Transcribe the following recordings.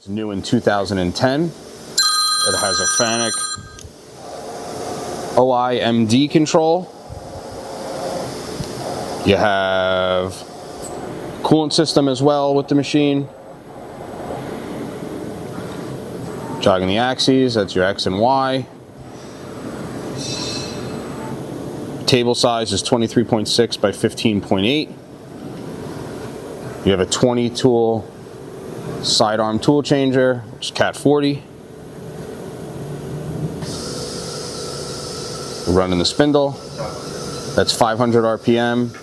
It's new in 2010. It has a FANUC OIMD control. You have coolant system as well with the machine. Jogging the axes, that's your X and Y. Table size is 23.6 by 15.8. You have a 20 tool sidearm tool changer, which is Cat 40. We're running the spindle. That's 500 RPM.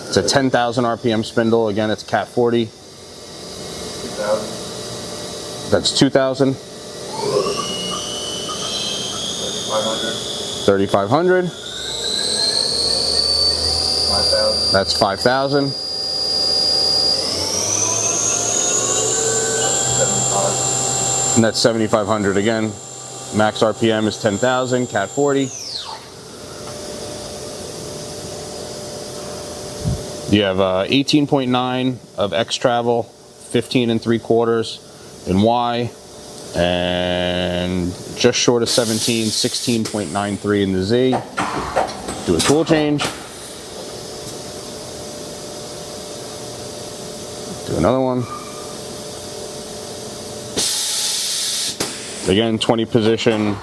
It's a 10,000 RPM spindle. Again, it's Cat 40. 2,000. That's 2,000. 3,500. 3,500. 5,000. That's 5,000. 75. And that's 7,500 again. Max RPM is 10,000, Cat 40. You have 18.9 of X travel, 15 3/4 in Y, and just short of 17, 16.93 in the Z. Do a tool change. Do another one. Again, 20 position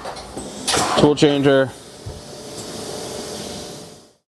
tool changer.